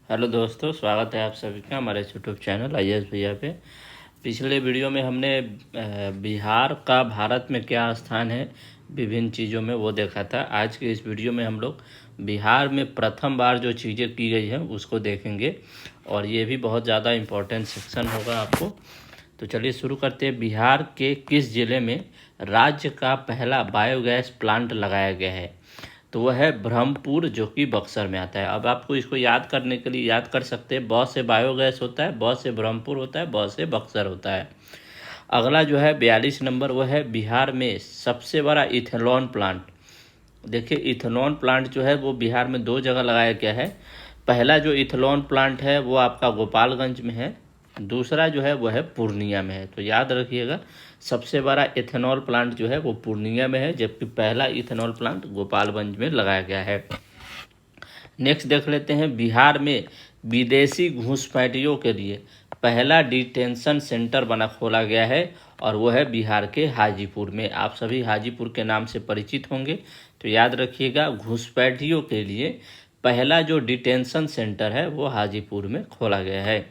Hello दोस्तों, स्वागत है आप सभी का हमारे यूट्यूब चैनल आईएएस भैया पे। पिछले वीडियो में हमने बिहार का भारत में क्या स्थान है विभिन्न चीज़ों में वो देखा था। आज के इस वीडियो में हम लोग बिहार में प्रथम बार जो चीज़ें की गई हैं उसको देखेंगे और ये भी बहुत ज़्यादा इम्पोर्टेंट सेक्शन होगा आपको। तो चलिए शुरू करते हैं। बिहार के किस ज़िले में राज्य का पहला बायोगैस प्लांट लगाया गया है? तो वह है ब्रह्मपुर, जो कि बक्सर में आता है। अब आपको इसको याद करने के लिए याद कर सकते हैं, बहुत से बायोगैस होता है, बहुत से ब्रह्मपुर होता है, बहुत से बक्सर होता है। अगला जो है 42 नंबर, वह है बिहार में सबसे बड़ा इथेनॉल प्लांट। देखिए, इथेनॉल प्लांट जो है वो बिहार में दो जगह लगाया गया है। पहला जो इथेनॉल प्लांट है वो आपका गोपालगंज में है, दूसरा जो है वो है पूर्णिया में है। तो याद रखिएगा, सबसे बड़ा इथेनॉल प्लांट जो है वो पूर्णिया में है, जबकि पहला इथेनॉल प्लांट गोपालगंज में लगाया गया है। नेक्स्ट देख लेते हैं। बिहार में विदेशी घुसपैठियों के लिए पहला डिटेंशन सेंटर खोला गया है और वो है बिहार के हाजीपुर में। आप सभी हाजीपुर के नाम से परिचित होंगे, तो याद रखिएगा, घुसपैठियों के लिए पहला जो डिटेंशन सेंटर है वो हाजीपुर में खोला गया है।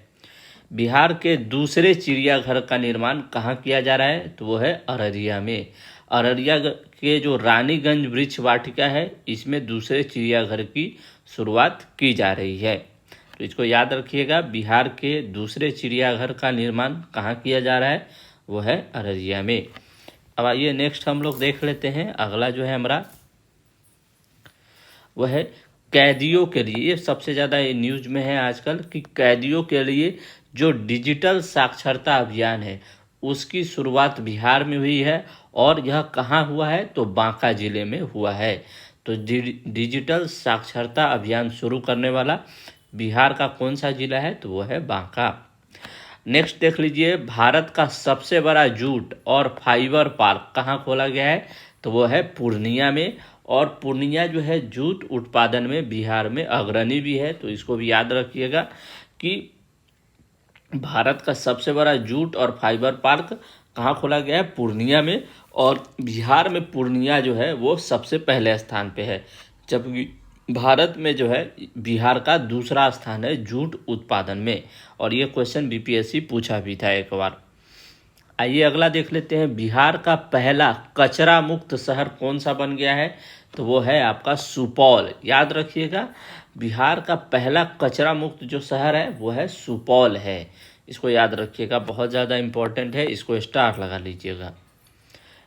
बिहार के दूसरे चिड़ियाघर का निर्माण कहाँ किया जा रहा है? तो वो है अररिया में। अररिया के जो रानीगंज वृक्ष वाटिका है, इसमें दूसरे चिड़ियाघर की शुरुआत की जा रही है। तो इसको याद रखिएगा, बिहार के दूसरे चिड़ियाघर का निर्माण कहाँ किया जा रहा है? वो है अररिया में। अब आइए नेक्स्ट हम लोग देख लेते हैं। अगला जो है हमारा वह है कैदियों के लिए। ये सबसे ज़्यादा ये न्यूज में है आजकल कि कैदियों के लिए जो डिजिटल साक्षरता अभियान है उसकी शुरुआत बिहार में हुई है। और यह कहाँ हुआ है? तो बांका जिले में हुआ है। तो डिजिटल साक्षरता अभियान शुरू करने वाला बिहार का कौन सा जिला है? तो वो है बांका। नेक्स्ट देख लीजिए, भारत का सबसे बड़ा जूट और फाइबर पार्क कहाँ खोला गया है? तो वो है पूर्णिया में। और पूर्णिया जो है जूट उत्पादन में बिहार में अग्रणी भी है, तो इसको भी याद रखिएगा कि भारत का सबसे बड़ा जूट और फाइबर पार्क कहाँ खोला गया है? पूर्णिया में। और बिहार में पूर्णिया जो है वो सबसे पहले स्थान पे है, जबकि भारत में जो है बिहार का दूसरा स्थान है जूट उत्पादन में। और ये क्वेश्चन बीपीएससी पूछा भी था एक बार। आइए अगला देख लेते हैं। बिहार का पहला कचरा मुक्त शहर कौन सा बन गया है? तो वो है आपका सुपौल। याद रखिएगा, बिहार का पहला कचरा मुक्त जो शहर है वो है सुपौल है। इसको याद रखिएगा, बहुत ज़्यादा इम्पोर्टेंट है, इसको स्टार लगा लीजिएगा।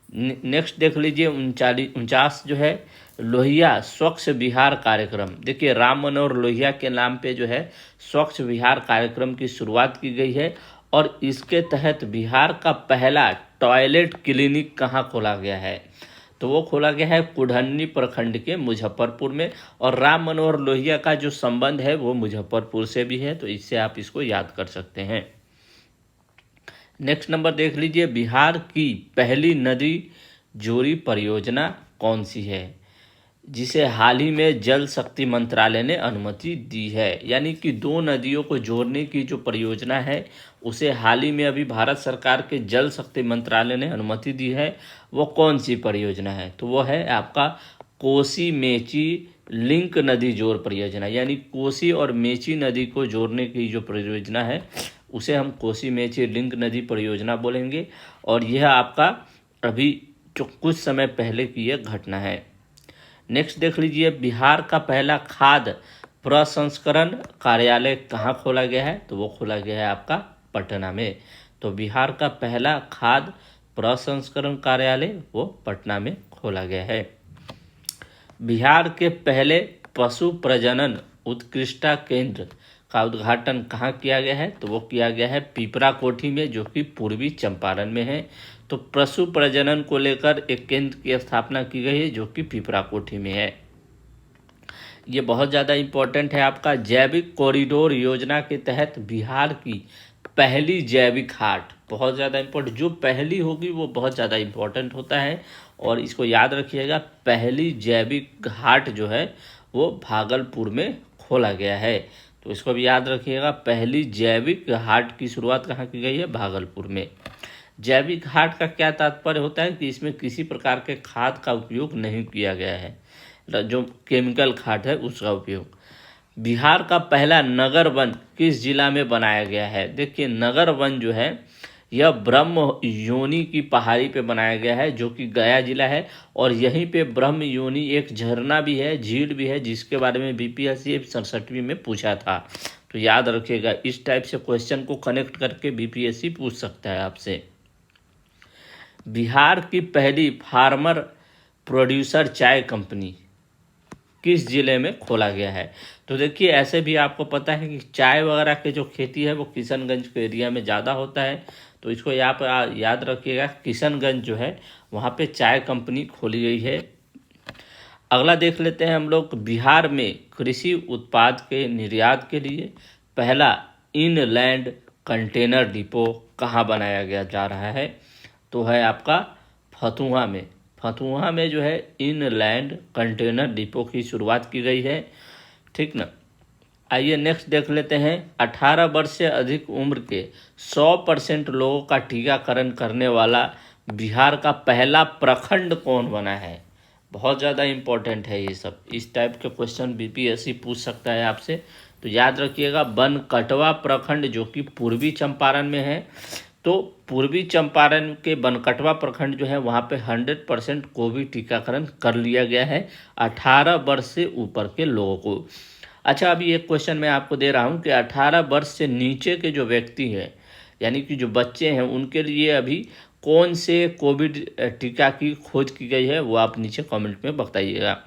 नेक्स्ट देख लीजिए 49 जो है लोहिया स्वच्छ बिहार कार्यक्रम। देखिए, राम मनोहर लोहिया के नाम पे जो है स्वच्छ बिहार कार्यक्रम की शुरुआत की गई है। और इसके तहत बिहार का पहला टॉयलेट क्लिनिक कहाँ खोला गया है? तो वो खोला गया है कुढ़नी प्रखंड के मुजफ्फरपुर में। और राम मनोहर लोहिया का जो संबंध है वो मुजफ्फरपुर से भी है, तो इससे आप इसको याद कर सकते हैं। नेक्स्ट नंबर देख लीजिए, बिहार की पहली नदी जोड़ी परियोजना कौन सी है जिसे हाल ही में जल शक्ति मंत्रालय ने अनुमति दी है? यानी कि दो नदियों को जोड़ने की जो परियोजना है उसे हाल ही में अभी भारत सरकार के जल शक्ति मंत्रालय ने अनुमति दी है। वो कौन सी परियोजना है? तो वो है आपका कोसी मेची लिंक नदी जोड़ परियोजना। यानी कोसी और मेची नदी को जोड़ने की जो परियोजना है उसे हम कोसी मेची लिंक नदी परियोजना बोलेंगे। और यह आपका अभी जो कुछ समय पहले की यह घटना है। नेक्स्ट देख लीजिए, बिहार का पहला खाद्य प्रसंस्करण कार्यालय कहाँ खोला गया है? तो वो खोला गया है आपका पटना में। तो बिहार का पहला खाद्य प्रसंस्करण कार्यालय वो पटना में खोला गया है। बिहार के पहले पशु प्रजनन उत्कृष्टता केंद्र का उद्घाटन कहाँ किया गया है? तो वो किया गया है पिपरा कोठी में, जो कि पूर्वी चंपारण में है। तो पशु प्रजनन को लेकर एक केंद्र की स्थापना की गई है जो कि पिपरा कोठी में है। ये बहुत ज़्यादा इम्पोर्टेंट है आपका। जैविक कॉरिडोर योजना के तहत बिहार की पहली जैविक हाट, बहुत ज़्यादा इम्पोर्टेंट, जो पहली होगी वो बहुत ज़्यादा इम्पोर्टेंट होता है। और इसको याद रखिएगा, पहली जैविक हाट जो है वो भागलपुर में खोला गया है। तो इसको भी याद रखिएगा, पहली जैविक हाट की शुरुआत कहाँ की गई है? भागलपुर में। जैविक हाट का क्या तात्पर्य होता है कि इसमें किसी प्रकार के खाद का उपयोग नहीं किया गया है, जो केमिकल खाद है उसका उपयोग। बिहार का पहला नगर वन किस जिला में बनाया गया है? देखिए, नगर वन जो है यह ब्रह्म योनि की पहाड़ी पे बनाया गया है, जो कि गया जिला है। और यहीं पे ब्रह्म योनि एक झरना भी है, झील भी है, जिसके बारे में बीपीएससी 67वीं में पूछा था। तो याद रखिएगा, इस टाइप से क्वेश्चन को कनेक्ट करके बीपीएससी पूछ सकता है आपसे। बिहार की पहली फार्मर प्रोड्यूसर चाय कंपनी किस जिले में खोला गया है? तो देखिए, ऐसे भी आपको पता है कि चाय वगैरह की जो खेती है वो किशनगंज के एरिया में ज़्यादा होता है। तो इसको यहाँ पर याद रखिएगा, किशनगंज जो है वहाँ पे चाय कंपनी खोली गई है। अगला देख लेते हैं हम लोग, बिहार में कृषि उत्पाद के निर्यात के लिए पहला इनलैंड कंटेनर डिपो कहाँ बनाया गया जा रहा है? तो है आपका फतुहा में। फतुहा में जो है इनलैंड कंटेनर डिपो की शुरुआत की गई है, ठीक ना। आइए नेक्स्ट देख लेते हैं, 18 वर्ष से अधिक उम्र के 100% लोगों का टीकाकरण करने वाला बिहार का पहला प्रखंड कौन बना है? बहुत ज़्यादा इम्पोर्टेंट है ये सब। इस टाइप के क्वेश्चन बीपीएससी पूछ सकता है आपसे। तो याद रखिएगा, बनकटवा प्रखंड जो कि पूर्वी चंपारण में है। तो पूर्वी चंपारण के बनकटवा प्रखंड जो है वहाँ पे 100% कोविड टीकाकरण कर लिया गया है 18 वर्ष से ऊपर के लोगों को। अच्छा, अभी एक क्वेश्चन मैं आपको दे रहा हूँ कि 18 वर्ष से नीचे के जो व्यक्ति हैं, यानी कि जो बच्चे हैं, उनके लिए अभी कौन से कोविड टीका की खोज की गई है, वो आप नीचे कमेंट में बताइएगा।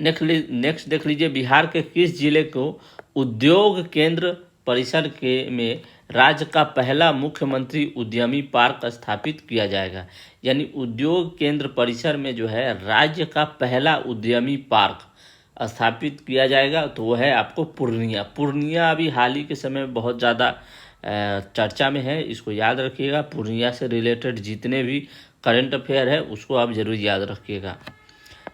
नेक्स्ट देख लीजिए, बिहार के किस जिले को उद्योग केंद्र परिसर के में राज्य का पहला मुख्यमंत्री उद्यमी पार्क स्थापित किया जाएगा? यानी उद्योग केंद्र परिसर में जो है राज्य का पहला उद्यमी पार्क स्थापित किया जाएगा, तो वह है आपको पूर्णिया। पूर्णिया अभी हाल ही के समय में बहुत ज़्यादा चर्चा में है, इसको याद रखिएगा। पूर्णिया से रिलेटेड जितने भी करंट अफेयर है उसको आप जरूर याद रखिएगा।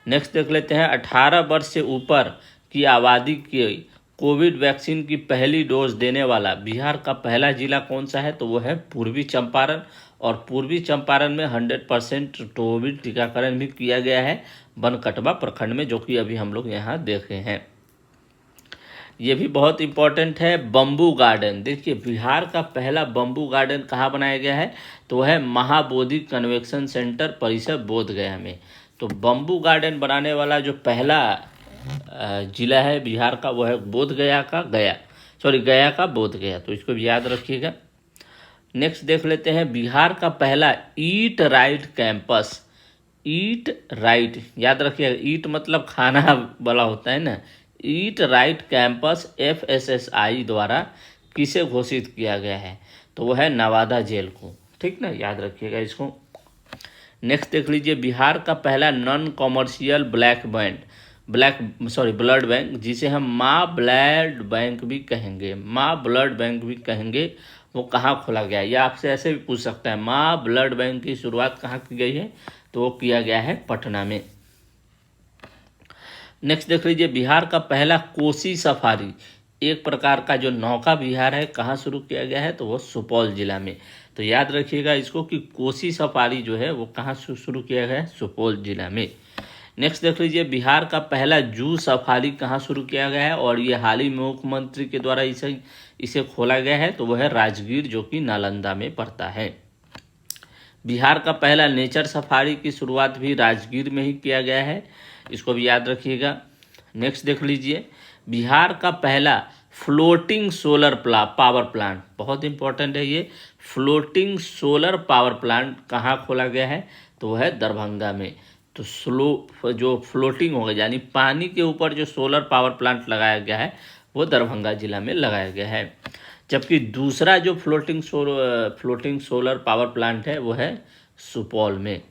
नेक्स्ट देख लेते हैं, 18 वर्ष से ऊपर की आबादी के कोविड वैक्सीन की पहली डोज देने वाला बिहार का पहला जिला कौन सा है? तो वो है पूर्वी चंपारण। और पूर्वी चंपारण में 100% कोविड टीकाकरण भी किया गया है बनकटवा प्रखंड में, जो कि अभी हम लोग यहाँ देख रहे हैं। ये भी बहुत इंपॉर्टेंट है, बम्बू गार्डन। देखिए, बिहार का पहला बम्बू गार्डन कहाँ बनाया गया है? तो वह है महाबोधि कन्वेंशन सेंटर परिसर बोधगया में। तो बम्बू गार्डन बनाने वाला जो पहला जिला है बिहार का, वो है गया का बोधगया। तो इसको भी याद रखिएगा। नेक्स्ट देख लेते हैं, बिहार का पहला eat right campus. Eat right याद रखिएगा, ईट मतलब खाना वाला होता है ना। ईट राइट कैंपस FSSI द्वारा किसे घोषित किया गया है? तो वो है नवादा जेल को, ठीक ना, याद रखिएगा इसको। नेक्स्ट देख लीजिए, बिहार का पहला नॉन कॉमर्शियल ब्लड बैंक, जिसे हम माँ ब्लड बैंक भी कहेंगे, वो कहाँ खोला गया है? या आपसे ऐसे भी पूछ सकता है, माँ ब्लड बैंक की शुरुआत कहाँ की गई है? तो वो किया गया है पटना में। नेक्स्ट देख लीजिए, बिहार का पहला कोसी सफारी, एक प्रकार का जो नौका विहार है, कहाँ शुरू किया गया है? तो वो सुपौल जिला में। तो याद रखिएगा इसको कि कोसी सफारी जो है वो कहाँ शुरू किया गया है? सुपौल जिला में। नेक्स्ट देख लीजिए, बिहार का पहला जू सफारी कहाँ शुरू किया गया है? और ये हाल ही में मुख्यमंत्री के द्वारा इसे खोला गया है। तो वह है राजगीर, जो कि नालंदा में पड़ता है। बिहार का पहला नेचर सफारी की शुरुआत भी राजगीर में ही किया गया है, इसको भी याद रखिएगा। नेक्स्ट देख लीजिए, बिहार का पहला फ्लोटिंग सोलर पावर प्लांट, बहुत इंपॉर्टेंट है ये, फ्लोटिंग सोलर पावर प्लांट कहाँ खोला गया है? तो वह है दरभंगा में। तो जो फ्लोटिंग होगा, यानी पानी के ऊपर जो सोलर पावर प्लांट लगाया गया है वो दरभंगा जिला में लगाया गया है। जबकि दूसरा जो फ्लोटिंग सोलर पावर प्लांट है वो है सुपौल में।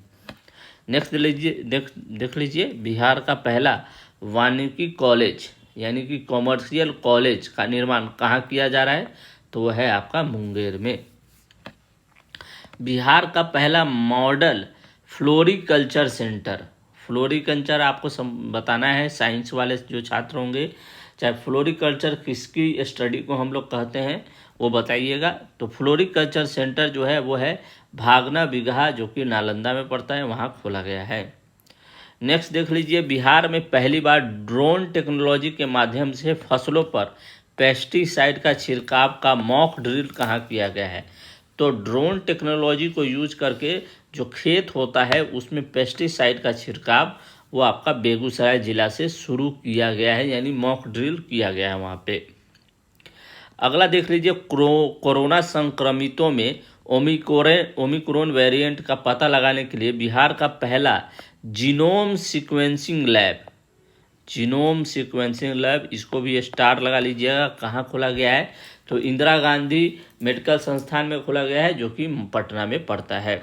नेक्स्ट देख लीजिए, बिहार का पहला वानिकी कॉलेज यानी कि कॉमर्शियल कॉलेज का निर्माण कहाँ किया जा रहा है? तो वह है आपका मुंगेर में। बिहार का पहला मॉडल फ्लोरिकल्चर सेंटर, फ्लोरिकल्चर आपको बताना है, साइंस वाले जो छात्र होंगे, चाहे फ्लोरिकल्चर किसकी स्टडी को हम लोग कहते हैं वो बताइएगा। तो फ्लोरिकल्चर सेंटर जो है वो है भागना बिगहा, जो कि नालंदा में पड़ता है, वहाँ खोला गया है। नेक्स्ट देख लीजिए, बिहार में पहली बार ड्रोन टेक्नोलॉजी के माध्यम से फसलों पर पेस्टिसाइड का छिड़काव का मॉक ड्रिल कहाँ किया गया है। तो ड्रोन टेक्नोलॉजी को यूज करके जो खेत होता है उसमें पेस्टिसाइड का छिड़काव वो आपका बेगूसराय जिला से शुरू किया गया है, यानी मॉक ड्रिल किया गया है वहाँ पे। अगला देख लीजिए, कोरोना संक्रमितों में ओमिक्रोन वेरिएंट का पता लगाने के लिए बिहार का पहला जीनोम सीक्वेंसिंग लैब, इसको भी स्टार लगा लीजिएगा। कहाँ खोला गया है, तो इंदिरा गांधी मेडिकल संस्थान में खोला गया है, जो कि पटना में पड़ता है।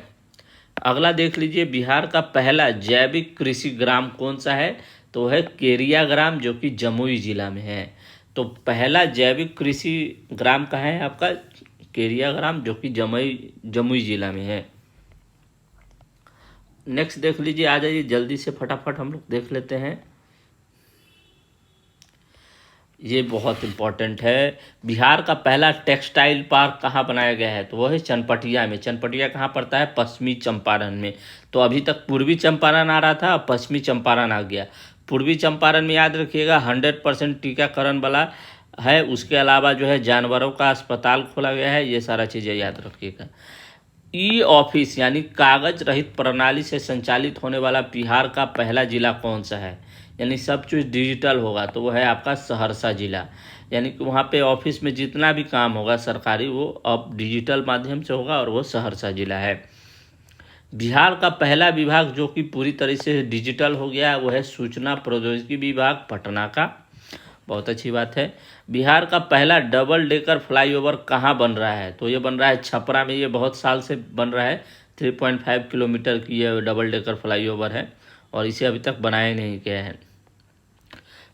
अगला देख लीजिए, बिहार का पहला जैविक कृषि ग्राम कौन सा है, तो है केरिया ग्राम, जो कि जमुई जिला में है। तो पहला जैविक कृषि ग्राम कहाँ है आपका, केरिया ग्राम, जो कि जमुई जिला में है। नेक्स्ट देख लीजिए, आ जाइए जल्दी से फटाफट हम लोग देख लेते हैं। ये बहुत इम्पोर्टेंट है, बिहार का पहला टेक्सटाइल पार्क कहाँ बनाया गया है, तो वो है चनपटिया में। चनपटिया कहाँ पड़ता है, पश्चिमी चंपारण में। तो अभी तक पूर्वी चंपारण आ रहा था, अब पश्चिमी चंपारण आ गया। पूर्वी चंपारण में याद रखिएगा 100% टीकाकरण वाला है। उसके अलावा जो है जानवरों का अस्पताल खोला गया है, ये सारा चीज़ें याद रखिएगा। ई ऑफिस यानी कागज रहित प्रणाली से संचालित होने वाला बिहार का पहला जिला कौन सा है, यानी सब चीज़ डिजिटल होगा, तो वो है आपका सहरसा जिला। यानी कि वहाँ पे ऑफिस में जितना भी काम होगा सरकारी वो अब डिजिटल माध्यम से होगा, और वो सहरसा जिला है। बिहार का पहला विभाग जो कि पूरी तरह से डिजिटल हो गया है वो है सूचना प्रौद्योगिकी विभाग, पटना का। बहुत अच्छी बात है। बिहार का पहला डबल डेकर फ्लाईओवर कहाँ बन रहा है, तो ये बन रहा है छपरा में। ये बहुत साल से बन रहा है, 3.5 किलोमीटर की ये डबल डेकर फ्लाईओवर है, और इसे अभी तक बनाया नहीं गया है।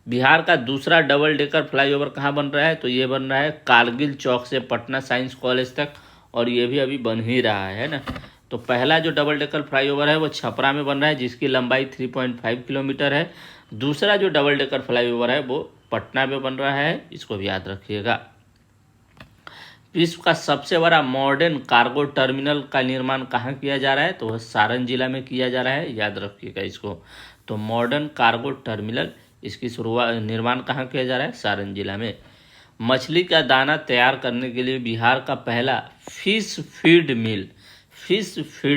बिहार का दूसरा डबल डेकर फ्लाईओवर कहाँ बन रहा है, तो ये बन रहा है कारगिल चौक से पटना साइंस कॉलेज तक, और ये भी अभी बन ही रहा है ना। तो पहला जो डबल डेकर फ्लाईओवर है वो छपरा में बन रहा है, जिसकी लंबाई 3.5 किलोमीटर है। दूसरा जो डबल डेकर फ्लाईओवर है वो पटना में बन रहा है, इसको भी याद रखिएगा। विश्व का सबसे बड़ा मॉडर्न कार्गो टर्मिनल का निर्माण कहाँ किया जा रहा है, तो वह सारण जिला में किया जा रहा है, याद रखिएगा इसको। तो मॉडर्न कार्गो टर्मिनल, इसकी निर्माण कहाँ किया जा रहा है, सारण जिला में। मछली का दाना तैयार करने के लिए बिहार का पहला फिश फीड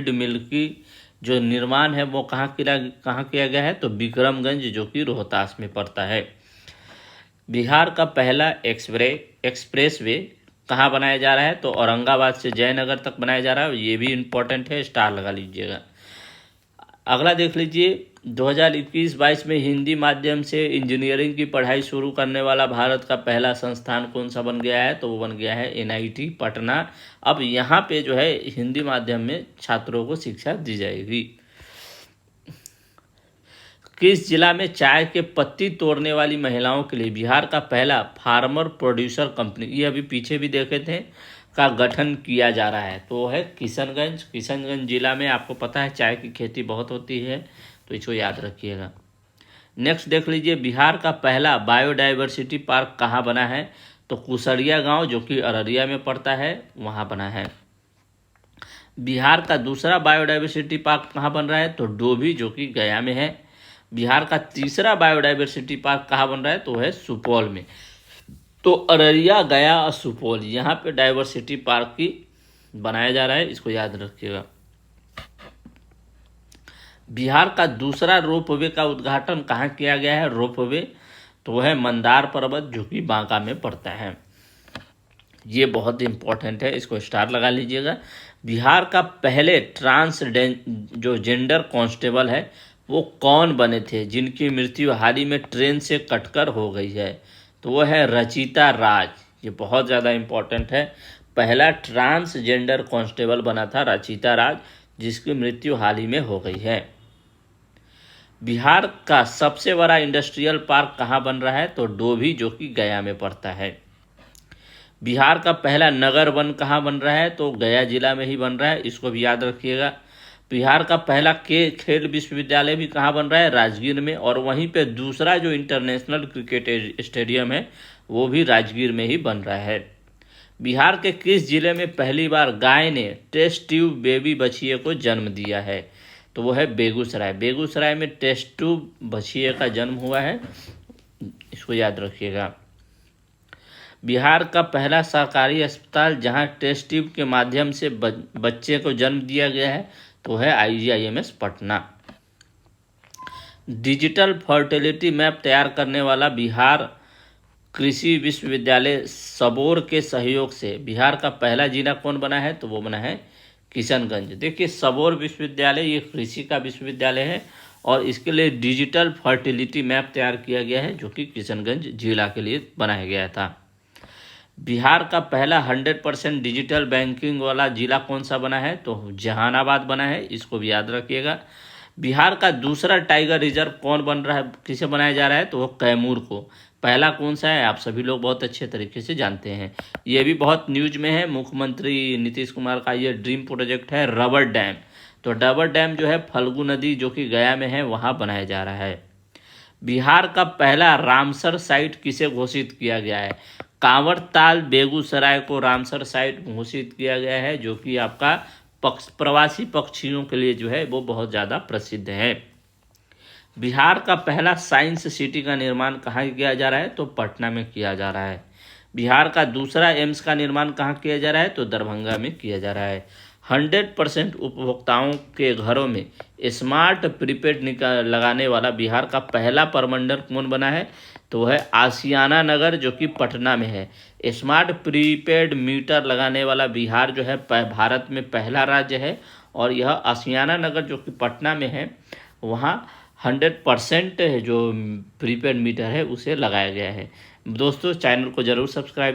मिल की जो निर्माण है वो कहाँ किया गया है, तो विक्रमगंज, जो कि रोहतास में पड़ता है। बिहार का पहला एक्सप्रेस वे कहाँ बनाया जा रहा है, तो औरंगाबाद से जयनगर तक बनाया जा रहा है, ये भी इम्पोर्टेंट है, स्टार लगा लीजिएगा। अगला देख लीजिए, 2021-22 में हिंदी माध्यम से इंजीनियरिंग की पढ़ाई शुरू करने वाला भारत का पहला संस्थान कौन सा बन गया है, तो वो बन गया है NIT पटना। अब यहाँ पे जो है हिंदी माध्यम में छात्रों को शिक्षा दी जाएगी। किस जिला में चाय के पत्ती तोड़ने वाली महिलाओं के लिए बिहार का पहला फार्मर प्रोड्यूसर कंपनी, ये अभी पीछे भी देखे थे, का गठन किया जा रहा है, तो है किशनगंज जिला में। आपको पता है चाय की खेती बहुत होती है, तो इसको याद रखिएगा। नेक्स्ट देख लीजिए, बिहार का पहला बायोडाइवर्सिटी पार्क कहाँ बना है, तो कुसरिया गांव, जो कि अररिया में पड़ता है, वहाँ बना है। बिहार का दूसरा बायोडाइवर्सिटी पार्क कहाँ बन रहा है, तो डोभी, जो कि गया में है। बिहार का तीसरा बायोडाइवर्सिटी पार्क कहाँ बन रहा है, तो है सुपौल में। तो अररिया, गया और सुपौल, यहाँ पे डाइवर्सिटी पार्क की बनाया जा रहा है, इसको याद रखिएगा। बिहार का दूसरा रोपवे का उद्घाटन कहाँ किया गया है, रोपवे, तो वह है मंदार पर्वत, जो कि बांका में पड़ता है। ये बहुत इंपॉर्टेंट है, इसको स्टार लगा लीजिएगा। बिहार का पहले जो जेंडर कांस्टेबल है वो कौन बने थे, जिनकी मृत्यु हाल ही में ट्रेन से कटकर हो गई है, तो वो है रचिता राज। ये बहुत ज़्यादा इम्पोर्टेंट है, पहला ट्रांसजेंडर कांस्टेबल बना था रचिता राज, जिसकी मृत्यु हाल ही में हो गई है। बिहार का सबसे बड़ा इंडस्ट्रियल पार्क कहाँ बन रहा है, तो डोभी, जो कि गया में पड़ता है। बिहार का पहला नगर वन कहाँ बन रहा है, तो गया जिला में ही बन रहा है, इसको भी याद रखिएगा। बिहार का पहला खेल विश्वविद्यालय भी कहाँ बन रहा है, राजगीर में, और वहीं पे दूसरा जो इंटरनेशनल क्रिकेट स्टेडियम है वो भी राजगीर में ही बन रहा है। बिहार के किस जिले में पहली बार गाय ने टेस्ट ट्यूब बेबी बछिए को जन्म दिया है, तो वो है बेगूसराय। बेगूसराय में टेस्ट ट्यूब बछिए का जन्म हुआ है, इसको याद रखिएगा। बिहार का पहला सरकारी अस्पताल जहां टेस्ट ट्यूब के माध्यम से बच्चे को जन्म दिया गया है तो है IGIMS Patna. Digital fertility map तैयार करने वाला बिहार कृषि विश्वविद्यालय सबौर के सहयोग से बिहार का पहला जिला कौन बना है, तो वो बना है किशनगंज। देखिए सबौर विश्वविद्यालय ये कृषि का विश्वविद्यालय है और इसके लिए डिजिटल फर्टिलिटी मैप तैयार किया गया है जो कि किशनगंज जिला के लिए बनाया गया था। बिहार का पहला 100% डिजिटल बैंकिंग वाला जिला कौन सा बना है, तो जहानाबाद बना है, इसको भी याद रखिएगा। बिहार का दूसरा टाइगर रिजर्व कौन बन रहा है, किसे बनाया जा रहा है, तो वो कैमूर को। पहला कौन सा है आप सभी लोग बहुत अच्छे तरीके से जानते हैं, ये भी बहुत न्यूज में है। मुख्यमंत्री नीतीश कुमार का ये ड्रीम प्रोजेक्ट है रबर डैम। तो रबर डैम जो है फल्गु नदी जो कि गया में है वहाँ बनाया जा रहा है। बिहार का पहला रामसर साइट किसे घोषित किया गया है, कांवर ताल बेगूसराय को रामसर साइट घोषित किया गया है जो कि आपका प्रवासी पक्षियों के लिए जो है वो बहुत ज़्यादा प्रसिद्ध है। बिहार का पहला साइंस सिटी का निर्माण कहाँ किया जा रहा है, तो पटना में किया जा रहा है। बिहार का दूसरा एम्स का निर्माण कहाँ किया जा रहा है, तो दरभंगा में किया जा रहा है। 100% उपभोक्ताओं के घरों में स्मार्ट प्रीपेड लगाने वाला बिहार का पहला प्रमंडल कौन बना है, तो वह है आशियाना नगर जो कि पटना में है। स्मार्ट प्रीपेड मीटर लगाने वाला बिहार जो है भारत में पहला राज्य है और यह आशियाना नगर जो कि पटना में है वहाँ 100% जो प्रीपेड मीटर है उसे लगाया गया है। दोस्तों चैनल को ज़रूर सब्सक्राइब